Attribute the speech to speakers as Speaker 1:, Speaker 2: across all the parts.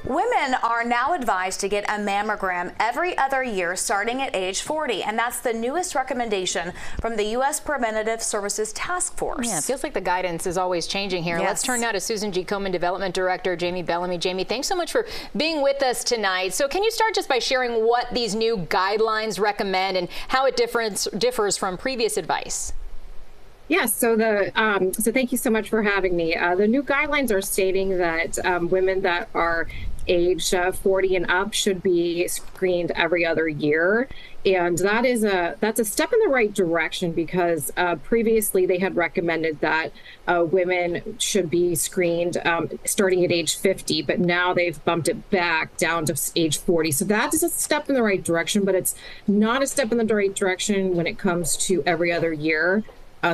Speaker 1: Women are now advised to get a mammogram every other year starting at age 40, and that's the newest recommendation from the U.S. Preventative Services Task Force.
Speaker 2: Yeah, it feels like the guidance is always changing here.
Speaker 1: Yes.
Speaker 2: Let's turn now to Susan G. Komen Development Director Jamie Bellamy. Jamie, thanks so much for being with us tonight. So can you start just by sharing what these new guidelines recommend and how it differs from previous advice?
Speaker 3: Yes, so thank you so much for having me. The new guidelines are stating that women that are age 40 and up should be screened every other year. And that's a step in the right direction because previously they had recommended that women should be screened starting at age 50, but now they've bumped it back down to age 40. So that is a step in the right direction, but it's not a step in the right direction when it comes to every other year.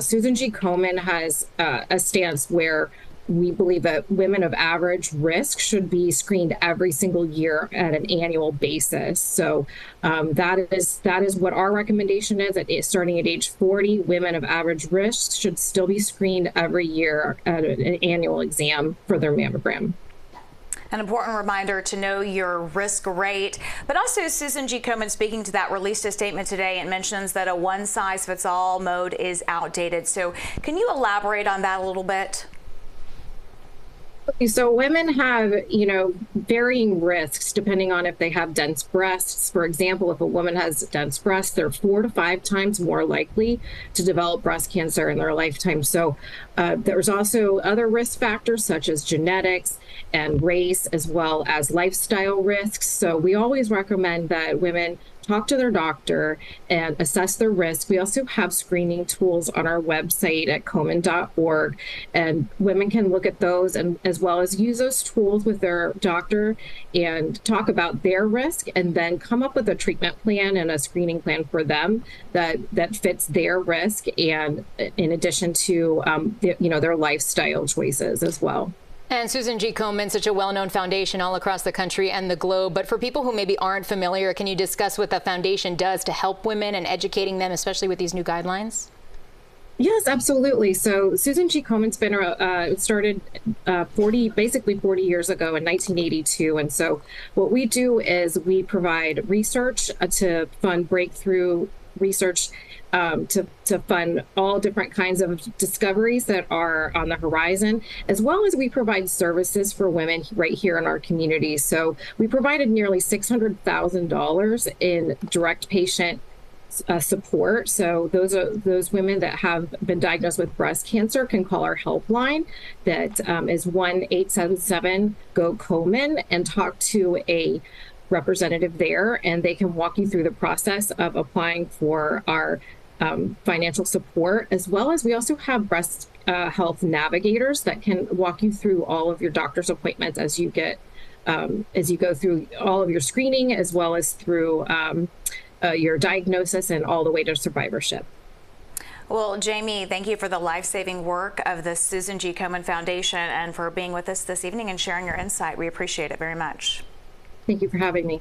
Speaker 3: Susan G. Komen has a stance where we believe that women of average risk should be screened every single year at an annual basis. So that is what our recommendation is. Starting at age 40, women of average risk should still be screened every year at an annual exam for their mammogram.
Speaker 1: An important reminder to know your risk rate. But also, Susan G. Komen, speaking to that, released a statement today and mentions that a one-size-fits-all mode is outdated. So can you elaborate on that a little bit?
Speaker 3: Okay, so women have, varying risks depending on if they have dense breasts. For example, if a woman has dense breasts, they're 4 to 5 times more likely to develop breast cancer in their lifetime. So there's also other risk factors such as genetics and race, as well as lifestyle risks. So we always recommend that women talk to their doctor and assess their risk. We also have screening tools on our website at komen.org, and women can look at those and as well as use those tools with their doctor and talk about their risk and then come up with a treatment plan and a screening plan for them that fits their risk, and in addition to their lifestyle choices as well.
Speaker 2: And Susan G. Komen, such a well-known foundation all across the country and the globe. But for people who maybe aren't familiar, can you discuss what the foundation does to help women and educating them, especially with these new guidelines?
Speaker 3: Yes, absolutely. So Susan G. Komen's been started 40 years ago in 1982. And so what we do is we provide research to fund breakthrough research, to fund all different kinds of discoveries that are on the horizon, as well as we provide services for women right here in our community. So we provided nearly $600,000 in direct patient support. So those women that have been diagnosed with breast cancer can call our helpline that is 1-877-GO-KOMEN and talk to a representative there, and they can walk you through the process of applying for our financial support, as well as we also have breast health navigators that can walk you through all of your doctor's appointments as you go through all of your screening, as well as through your diagnosis and all the way to survivorship.
Speaker 1: Well, Jamie, thank you for the life-saving work of the Susan G. Komen Foundation and for being with us this evening and sharing your insight. We appreciate it very much.
Speaker 3: Thank you for having me.